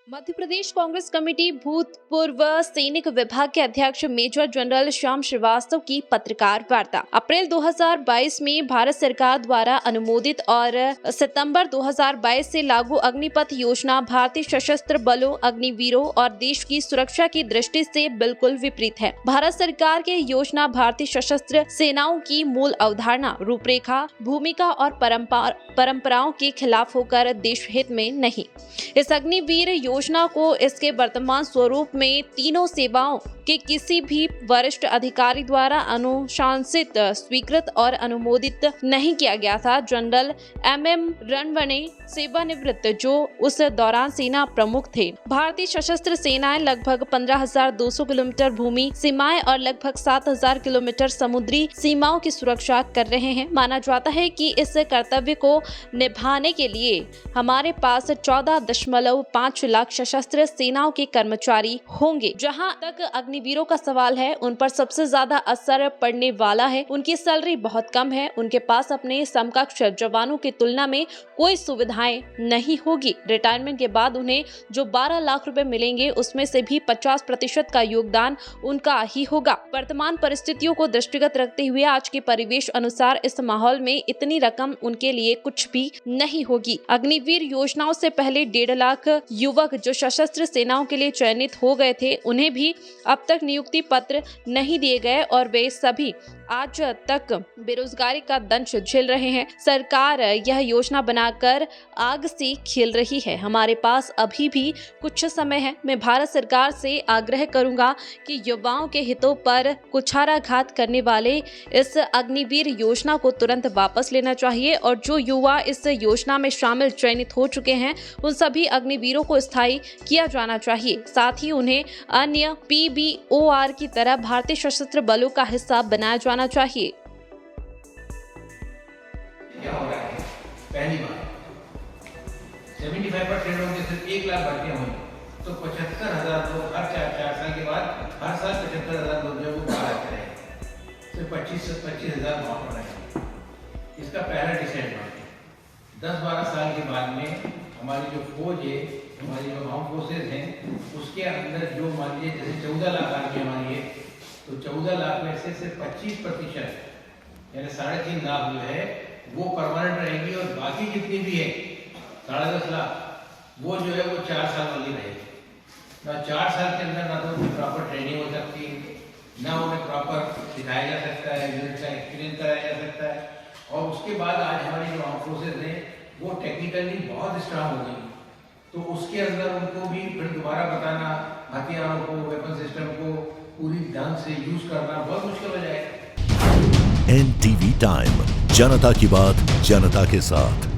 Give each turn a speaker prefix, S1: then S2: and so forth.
S1: Madhya Pradesh Congress committee भूतपूर्व सैनिक विभाग के अध्यक्ष मेजर जनरल श्याम श्रीवास्तव की पत्रकार वार्ता। अप्रैल 2022 में भारत सरकार द्वारा अनुमोदित और सितंबर 2022 से लागू अग्निपथ योजना भारतीय सशस्त्र बलों, अग्निवीरों और देश की सुरक्षा की दृष्टि से बिल्कुल विपरीत है। भारत सरकार की योजना भारतीय सशस्त्र सेनाओं की मूल अवधारणा, रूपरेखा, भूमिका और परंपराओं के खिलाफ होकर देश हित में नहीं। इस अग्निवीर योजना को इसके वर्तमान स्वरूप में तीनों सेवाओं के किसी भी वरिष्ठ अधिकारी द्वारा अनुशंसित, स्वीकृत और अनुमोदित नहीं किया गया था। जनरल MM रणवणे सेवानिवृत्त, जो उस दौरान सेना प्रमुख थे। भारतीय सशस्त्र सेनाएं लगभग 15,200 किलोमीटर भूमि सीमाएं और लगभग 7,000 किलोमीटर समुद्री सीमाओं की सुरक्षा कर रहे हैं। माना जाता है कि इस कर्तव्य को निभाने के लिए हमारे पास 14.5 लाख सशस्त्र सेनाओं के कर्मचारी होंगे। जहां तक अग्निवीरों का सवाल है, उन पर सबसे ज्यादा असर पड़ने वाला है। उनकी सैलरी बहुत कम है। उनके पास अपने समकक्ष जवानों की तुलना में कोई सुविधाएं नहीं होगी। रिटायरमेंट के बाद उन्हें जो 12 लाख रुपए मिलेंगे, उसमें से भी 50% का योगदान उनका ही होगा। वर्तमान परिस्थितियों को दृष्टिगत रखते हुए आज के परिवेश अनुसार इस माहौल में इतनी रकम उनके लिए कुछ भी नहीं होगी। अग्निवीर योजनाओं से पहले 1.5 लाख युवक जो सशस्त्र सेनाओं के लिए चयनित हो गए थे, उन्हें भी अब तक नियुक्ति पत्र नहीं दिए गए और वे सभी आज तक बेरोजगारी का दंश झेल रहे हैं। सरकार यह योजना बनाकर आग से खेल रही है। हमारे पास अभी भी कुछ समय है। मैं भारत सरकार से आग्रह करूंगा कि युवाओं के हितों पर कुठाराघात करने वाले इस अग्निवीर योजना को तुरंत वापस लेना चाहिए और जो युवा इस योजना में शामिल चयनित हो चुके हैं, उन सभी अग्निवीरों को स्थायी किया जाना चाहिए। साथ ही उन्हें अन्य PBOR की तरह भारतीय सशस्त्र बलों का हिस्सा बनाया जाना चाहिए।
S2: क्या हो रहा है? पहली बार 75% होंगे, सिर्फ 1 लाख भर्तियां हुई तो 75,000 लोग हर 4 साल के बाद हर साल 75,000 लोग जो बाहर आते रहे, सिर्फ 25,000 वहां पर रहे। इसका पहला डिसएडवांटेज 10-12 साल के बाद में हमारी जो फौज है, हमारी जो आर्म फोर्सेज हैं, उसके अंदर जो मान लीजिए जैसे 14 लाख आदमी हमारी है, तो 14 लाख में से सिर्फ 25% यानी 3.5 लाख जो है वो परमानेंट रहेगी और बाकी जितनी भी है 10.5 लाख वो जो है वो 4 साल वाली रहेगी। ना 4 साल के अंदर ना तो उनकी प्रॉपर ट्रेनिंग हो सकती है, ना उन्हें प्रॉपर सिखाया जा सकता है, यूनिट का एक्सपीरियंस कराया जा सकता है। और उसके बाद आज हमारी जो आर्म फोर्सेज हैं वो टेक्निकली बहुत स्ट्रांग हो गई, तो उसके अंदर उनको भी फिर दोबारा बताना, हथियारों को, वेपन सिस्टम को पूरी ढंग से यूज करना बहुत मुश्किल हो जाएगा।
S3: NTV टाइम, जनता की बात जनता के साथ।